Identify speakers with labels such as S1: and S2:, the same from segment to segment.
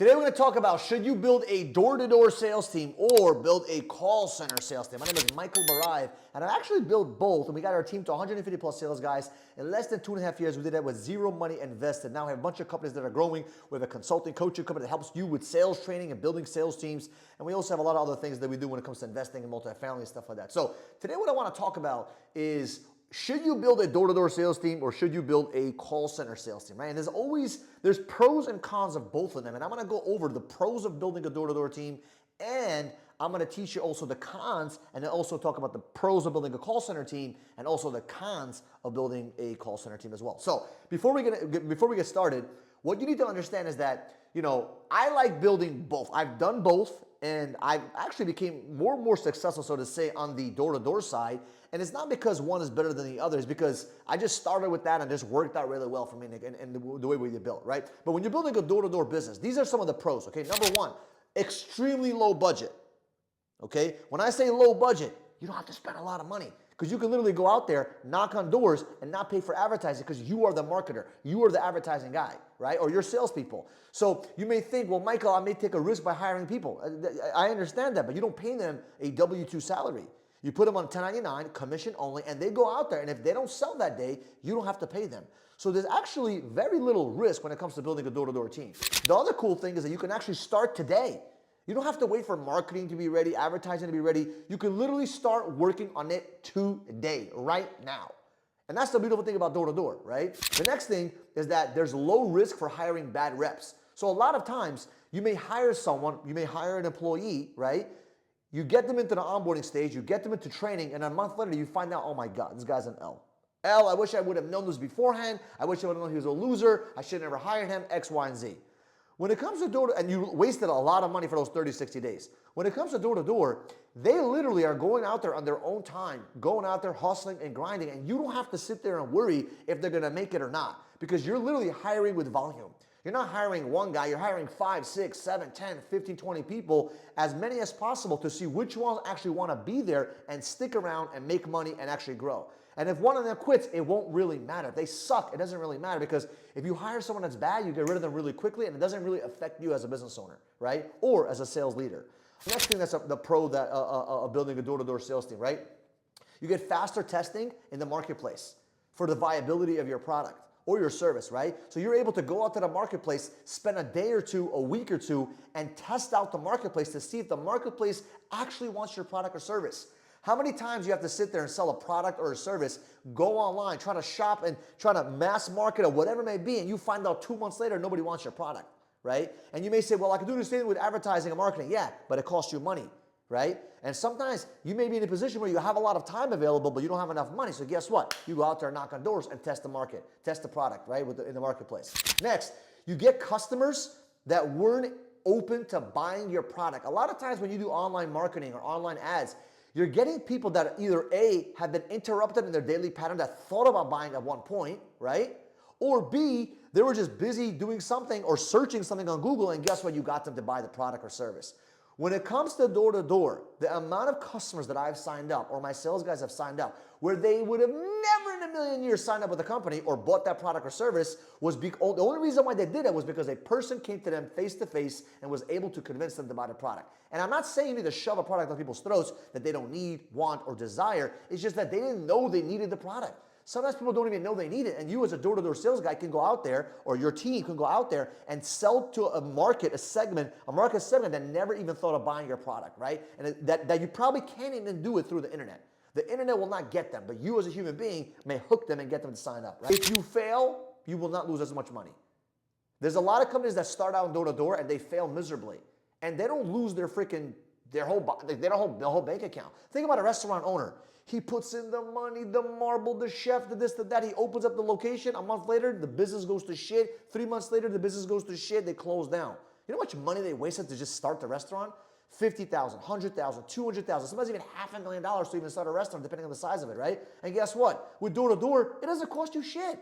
S1: Today we're going to talk about should you build a door-to-door sales team or build a call center sales team. My name is Michael Barayev, and I actually built both, and we got our team to 150 plus sales guys in less than 2.5 years. We did that with zero money invested. Now we have a bunch of companies that are growing. We have a consulting coaching company that helps you with sales training and building sales teams, and we also have a lot of other things that we do when it comes to investing in multifamily and stuff like that. So today what I want to talk about is should you build a door-to-door sales team or should you build a call center sales team, right? And there's pros and cons of both of them. And I'm going to go over the pros of building a door-to-door team, and I'm going to teach you also the cons, and then also talk about the pros of building a call center team and also the cons of building a call center team as well. So before we get started, what you need to understand is that, I like building both. I've done both, and I've actually became more and more successful, so to say, on the door-to-door side. And it's not because one is better than the other. It's because I just started with that and just worked out really well for me and the way we built, right? But when you're building a door-to-door business, these are some of the pros, okay? Number one, extremely low budget, okay? When I say low budget, you don't have to spend a lot of money because you can literally go out there, knock on doors, and not pay for advertising because you are the marketer. You are the advertising guy, right? Or your salespeople. So you may think, well, Michael, I may take a risk by hiring people. I understand that, but you don't pay them a W-2 salary. You put them on 1099, commission only, and they go out there, and if they don't sell that day, you don't have to pay them. So there's actually very little risk when it comes to building a door-to-door team. The other cool thing is that you can actually start today. You don't have to wait for marketing to be ready, advertising to be ready. You can literally start working on it today, right now. And that's the beautiful thing about door-to-door, right? The next thing is that there's low risk for hiring bad reps. So a lot of times, you may hire someone, you may hire an employee, right? You get them into the onboarding stage, you get them into training, and a month later you find out, oh my God, this guy's an L. I wish I would have known this beforehand. I wish I would have known he was a loser. I should have never hired him, X, Y, and Z. When it comes to door-to-door, and you wasted a lot of money for those 30, 60 days. When it comes to door-to-door, they literally are going out there on their own time, going out there hustling and grinding, and you don't have to sit there and worry if they're gonna make it or not, because you're literally hiring with volume. You're not hiring one guy, you're hiring 5, 6, 7, 10, 15, 20 people, as many as possible to see which ones actually want to be there and stick around and make money and actually grow. And if one of them quits, it won't really matter. If they suck, it doesn't really matter, because if you hire someone that's bad, you get rid of them really quickly and it doesn't really affect you as a business owner, right? Or as a sales leader. The next thing that's the pro that of building a door-to-door sales team, right? You get faster testing in the marketplace for the viability of your product or your service, right? So you're able to go out to the marketplace, spend a day or two, a week or two, and test out the marketplace to see if the marketplace actually wants your product or service. How many times you have to sit there and sell a product or a service, go online, try to shop and try to mass market or whatever it may be, and you find out 2 months later nobody wants your product, right? And you may say, well, I can do the same with advertising and marketing. Yeah, but it costs you money, right? And sometimes you may be in a position where you have a lot of time available, but you don't have enough money. So guess what? You go out there and knock on doors and test the market, test the product, right, in the marketplace. Next, you get customers that weren't open to buying your product. A lot of times when you do online marketing or online ads, you're getting people that either A, have been interrupted in their daily pattern that thought about buying at one point, right? Or B, they were just busy doing something or searching something on Google, and guess what? You got them to buy the product or service. When it comes to door-to-door, the amount of customers that I've signed up or my sales guys have signed up where they would have never in a million years signed up with a company or bought that product or service was the only reason why they did it was because a person came to them face-to-face and was able to convince them to buy the product. And I'm not saying you need to shove a product down people's throats that they don't need, want, or desire. It's just that they didn't know they needed the product. Sometimes people don't even know they need it, and you as a door-to-door sales guy can go out there, or your team can go out there and sell to a market segment that never even thought of buying your product, right? And that you probably can't even do it through the internet. The internet will not get them, but you as a human being may hook them and get them to sign up, right? If you fail, you will not lose as much money. There's a lot of companies that start out door-to-door and they fail miserably, and they don't lose their whole bank account. Think about a restaurant owner. He puts in the money, the marble, the chef, the this, the that. He opens up the location. A month later, the business goes to shit. 3 months later, the business goes to shit. They close down. You know how much money they wasted to just start the restaurant? $50,000, $100,000, $200,000, sometimes even $500,000 to even start a restaurant, depending on the size of it, right? And guess what? With door-to-door, it doesn't cost you shit.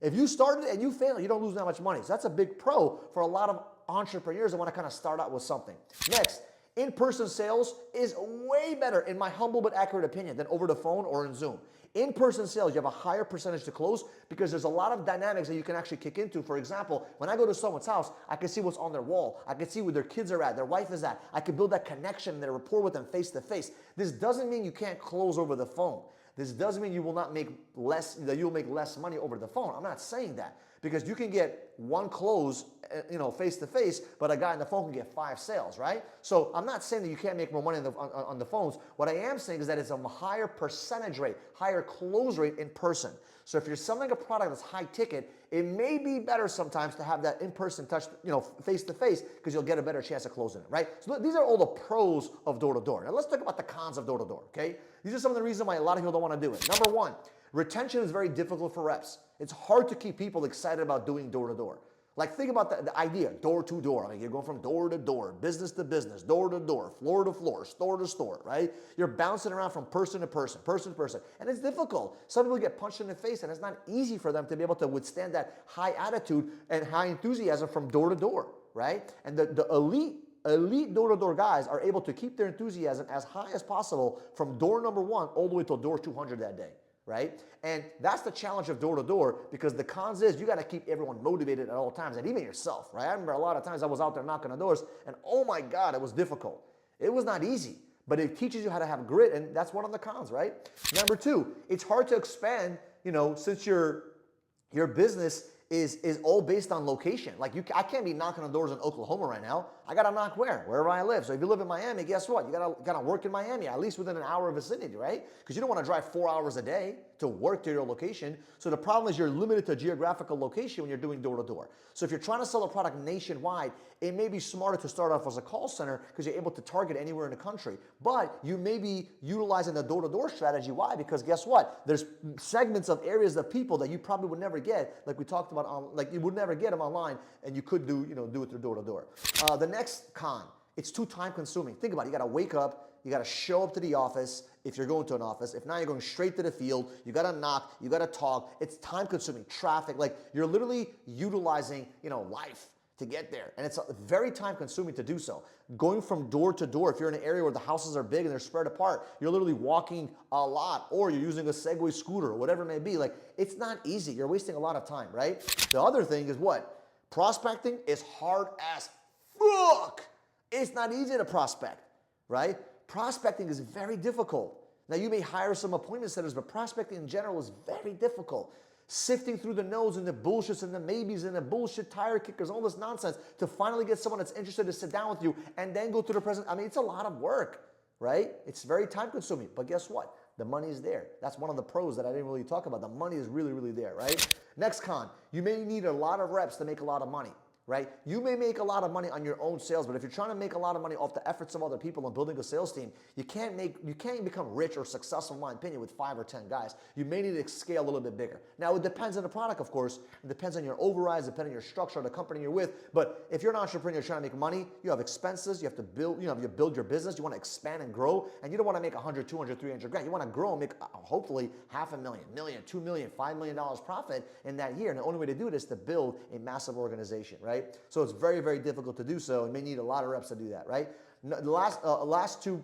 S1: If you started and you fail, you don't lose that much money. So that's a big pro for a lot of entrepreneurs that want to kind of start out with something. Next, in-person sales is way better, in my humble but accurate opinion, than over the phone or in Zoom. In-person sales, you have a higher percentage to close because there's a lot of dynamics that you can actually kick into. For example, when I go to someone's house, I can see what's on their wall. I can see where their kids are at, their wife is at. I can build that connection and that rapport with them face to face. This doesn't mean you can't close over the phone. This doesn't mean you will not make less, that you'll make less money over the phone. I'm not saying that, because you can get one close, face to face, but a guy on the phone can get 5 sales, right? So I'm not saying that you can't make more money on the phones. What I am saying is that it's a higher percentage rate, higher close rate in person. So if you're selling a product that's high ticket, it may be better sometimes to have that in-person touch, face to face, because you'll get a better chance of closing it, right? So these are all the pros of door-to-door. Now let's talk about the cons of door-to-door, okay? These are some of the reasons why a lot of people don't want to do it. Number one, retention is very difficult for reps. It's hard to keep people excited about doing door-to-door. Like, think about the idea, door-to-door. Like, you're going from door to door, business to business, door to door, floor to floor, store to store, right? You're bouncing around from person to person, person to person. And it's difficult. Some people get punched in the face, and it's not easy for them to be able to withstand that high attitude and high enthusiasm from door to door, right? And the elite door-to-door guys are able to keep their enthusiasm as high as possible from door number 1 all the way till door 200 that day, right? And that's the challenge of door-to-door, because the cons is you got to keep everyone motivated at all times, and even yourself, right? I remember a lot of times I was out there knocking on doors, and oh my God, it was difficult. It was not easy, but it teaches you how to have grit, and that's one of the cons, right? Number 2, it's hard to expand, since your business is all based on location. Like, I can't be knocking on doors in Oklahoma right now. I gotta knock wherever I live. So if you live in Miami, guess what? You gotta work in Miami, at least within an hour vicinity, right? Because you don't want to drive 4 hours a day to work to your location. So the problem is you're limited to geographical location when you're doing door to door. So if you're trying to sell a product nationwide, it may be smarter to start off as a call center because you're able to target anywhere in the country. But you may be utilizing the door-to-door strategy. Why? Because guess what? There's segments of areas of people that you probably would never get, like we talked about, like you would never get them online, and you could do it through door-to-door. The next con, it's too time-consuming. Think about it. You got to wake up. You got to show up to the office if you're going to an office. If not, you're going straight to the field. You got to knock. You got to talk. It's time-consuming. Traffic. Like, you're literally utilizing, life to get there. And it's very time-consuming to do so. Going from door to door, if you're in an area where the houses are big and they're spread apart, you're literally walking a lot, or you're using a Segway scooter or whatever it may be. Like, it's not easy. You're wasting a lot of time, right? The other thing is what? Prospecting is hard as fuck. It's not easy to prospect, right? Prospecting is very difficult. Now, you may hire some appointment setters, but prospecting in general is very difficult. Sifting through the no's and the bullshits and the maybes and the bullshit tire kickers, all this nonsense, to finally get someone that's interested to sit down with you and then go through the present. I mean, it's a lot of work, right? It's very time consuming, but guess what? The money is there. That's one of the pros that I didn't really talk about. The money is really, really there, right? Next con, you may need a lot of reps to make a lot of money. Right? You may make a lot of money on your own sales, but if you're trying to make a lot of money off the efforts of other people and building a sales team, you can't become rich or successful, in my opinion, with 5 or 10 guys. You may need to scale a little bit bigger. Now, it depends on the product, of course. It depends on your overrides, depending on your structure, the company you're with. But if you're an entrepreneur, you're trying to make money, you have expenses, you have to build, you build your business, you want to expand and grow, and you don't want to make 100, 200, 300 grand. You want to grow and make hopefully $500,000, million, $2 million, $5 million profit in that year. And the only way to do it is to build a massive organization, right? So it's very, very difficult to do so, and may need a lot of reps to do that, right? The last two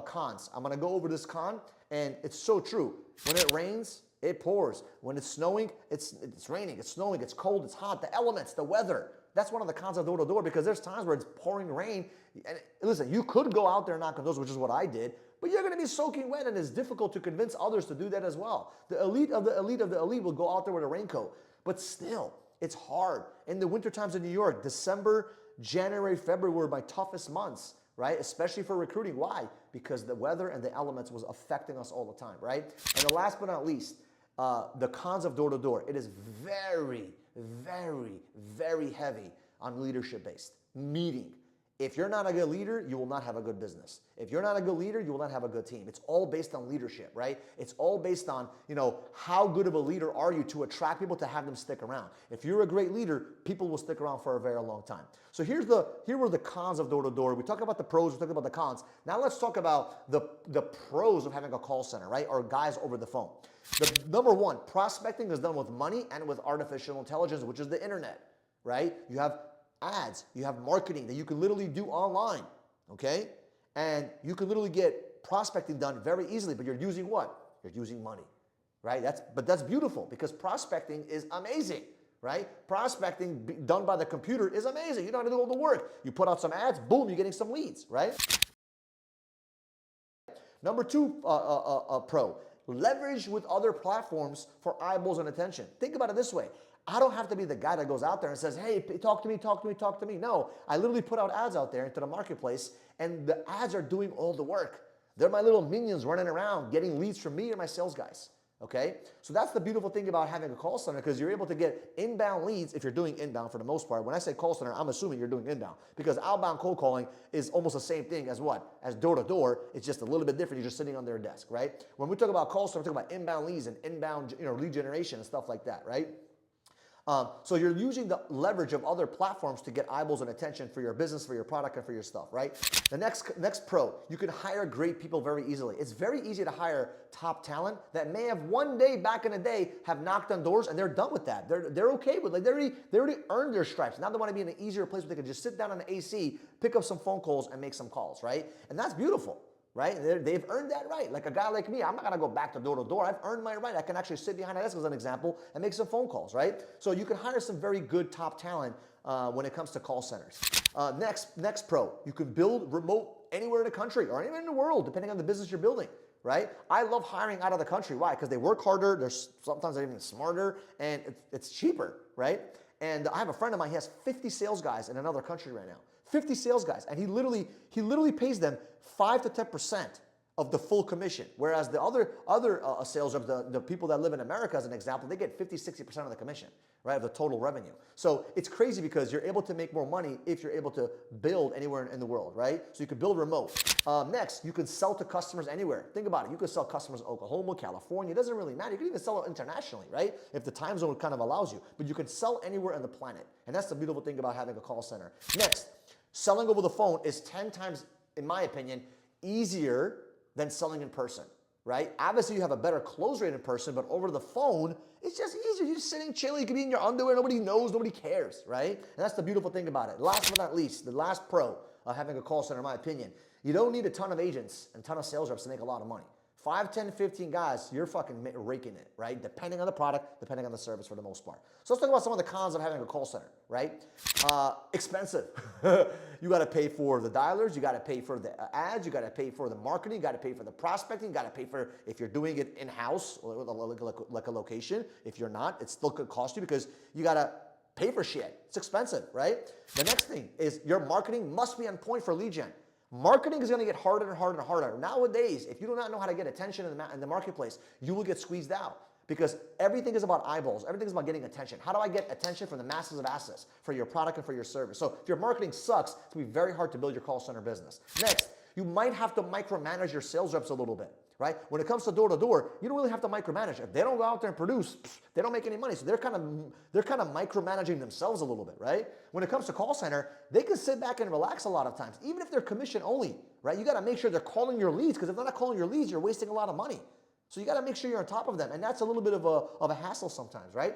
S1: cons. I'm going to go over this con, and it's so true. When it rains, it pours. When it's snowing, it's raining, it's snowing, it's cold, it's hot. The elements, the weather. That's one of the cons of door-to-door, because there's times where it's pouring rain. And listen, you could go out there and knock on doors, which is what I did, but you're going to be soaking wet, and it's difficult to convince others to do that as well. The elite of the elite of the elite will go out there with a raincoat, but still, it's hard. In the winter times in New York, December, January, February were my toughest months, right? Especially for recruiting. Why? Because the weather and the elements was affecting us all the time, right? And the last but not least, the cons of door-to-door. It is very, very, very heavy on leadership-based. Meeting. If you're not a good leader, you will not have a good business. If you're not a good leader, you will not have a good team. It's all based on leadership, right? It's all based on, how good of a leader are you to attract people to have them stick around. If you're a great leader, people will stick around for a very long time. So here were the cons of door-to-door. We talked about the pros, we talked about the cons. Now let's talk about the pros of having a call center, right? Or guys over the phone. The number one, prospecting is done with money and with artificial intelligence, which is the internet, right? You have ads, you have marketing that you can literally do online, okay? And you can literally get prospecting done very easily, but you're using what? You're using money, right? But that's beautiful because prospecting is amazing, right? Prospecting done by the computer is amazing. You don't have to do all the work. You put out some ads, boom, you're getting some leads, right? Number two pro, leverage with other platforms for eyeballs and attention. Think about it this way. I don't have to be the guy that goes out there and says, hey, talk to me, talk to me, talk to me. No, I literally put out ads out there into the marketplace and the ads are doing all the work. They're my little minions running around getting leads from me or my sales guys. Okay, so that's the beautiful thing about having a call center because you're able to get inbound leads if you're doing inbound for the most part. When I say call center, I'm assuming you're doing inbound because outbound cold calling is almost the same thing as what? As door to door. It's just a little bit different. You're just sitting on their desk, right? When we talk about call center, we're talking about inbound leads and inbound lead generation and stuff like that, right? So you're using the leverage of other platforms to get eyeballs and attention for your business, for your product, and for your stuff, right? The next pro, you can hire great people very easily. It's very easy to hire top talent that may have one day back in the day have knocked on doors and they're done with that. They're okay with they already earned their stripes. Now they want to be in an easier place where they can just sit down on the AC, pick up some phone calls, and make some calls, right? And that's beautiful. Right? They've earned that right. Like a guy like me, I'm not gonna go back to door. I've earned my right. I can actually sit behind a desk as an example and make some phone calls, right? So you can hire some very good top talent when it comes to call centers. Next pro, you can build remote anywhere in the country or anywhere in the world, depending on the business you're building, right? I love hiring out of the country. Why? Because they work harder, sometimes they're even smarter, and it's cheaper, right? And I have a friend of mine, he has 50 sales guys in another country right now. 50 sales guys, and he literally pays them 5 to 10% of the full commission. Whereas the other sales reps, the people that live in America, as an example, they get 50, 60% of the commission, right, of the total revenue. So it's crazy because you're able to make more money if you're able to build anywhere in the world, right? So you can build remote. Next, you can sell to customers anywhere. Think about it. You can sell customers in Oklahoma, California. It doesn't really matter. You can even sell it internationally, right, if the time zone kind of allows you. But you can sell anywhere on the planet. And that's the beautiful thing about having a call center. Next, selling over the phone is 10 times, in my opinion, easier than selling in person, right? Obviously, you have a better close rate in person, but over the phone, it's just easier. You're just sitting chilling. You can be in your underwear. Nobody knows. Nobody cares, right? And that's the beautiful thing about it. Last but not least, the last pro of having a call center, in my opinion, you don't need a ton of agents and a ton of sales reps to make a lot of money. 5, 10, 15 guys, you're fucking raking it, right? Depending on the product, depending on the service for the most part. So let's talk about some of the cons of having a call center, right? Expensive. You got to pay for the dialers, you got to pay for the ads, you got to pay for the marketing, you got to pay for the prospecting, you got to pay for if you're doing it in-house, like a location. If you're not, it still could cost you because you got to pay for shit. It's expensive, right? The next thing is your marketing must be on point for lead gen. Marketing is going to get harder and harder and harder. Nowadays, if you do not know how to get attention in the marketplace, you will get squeezed out because everything is about eyeballs. Everything is about getting attention. How do I get attention from the masses of assets for your product and for your service? So if your marketing sucks, it's going to be very hard to build your call center business. Next, you might have to micromanage your sales reps a little bit, right? When it comes to door, you don't really have to micromanage. If they don't go out there and produce, they don't make any money. So they're kind of micromanaging themselves a little bit, right? When it comes to call center, they can sit back and relax a lot of times, even if they're commission only, right? You got to make sure they're calling your leads because if they're not calling your leads, you're wasting a lot of money. So you got to make sure you're on top of them, and that's a little bit of a hassle sometimes, right?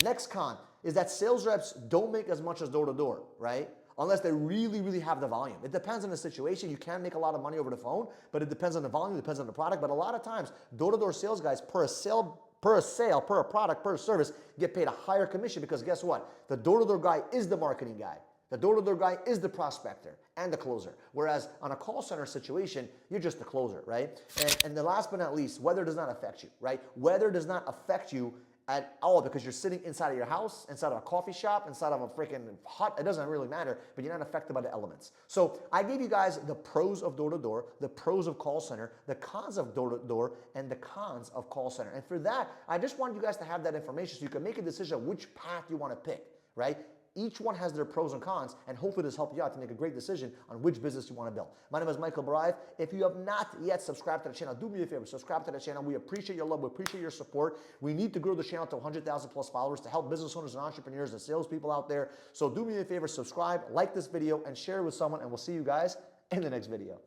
S1: Next con is that sales reps don't make as much as door to door, right? Unless they really, really have the volume. It depends on the situation. You can make a lot of money over the phone, but it depends on the volume, it depends on the product. But a lot of times, door-to-door sales guys per a product, per a service, get paid a higher commission because guess what? The door-to-door guy is the marketing guy. The door-to-door guy is the prospector and the closer. Whereas on a call center situation, you're just the closer, right? And the last but not least, weather does not affect you, right? Weather does not affect you at all because you're sitting inside of your house, inside of a coffee shop, inside of a freaking hut. It doesn't really matter, but you're not affected by the elements. So I gave you guys the pros of door-to-door, the pros of call center, the cons of door-to-door, and the cons of call center. And for that, I just wanted you guys to have that information so you can make a decision of which path you want to pick, right? Each one has their pros and cons, and hopefully this helped you out to make a great decision on which business you want to build. My name is Michael Barayev. If you have not yet subscribed to the channel, do me a favor, subscribe to the channel. We appreciate your love. We appreciate your support. We need to grow the channel to 100,000 plus followers to help business owners and entrepreneurs and salespeople out there. So do me a favor, subscribe, like this video, and share it with someone, and we'll see you guys in the next video.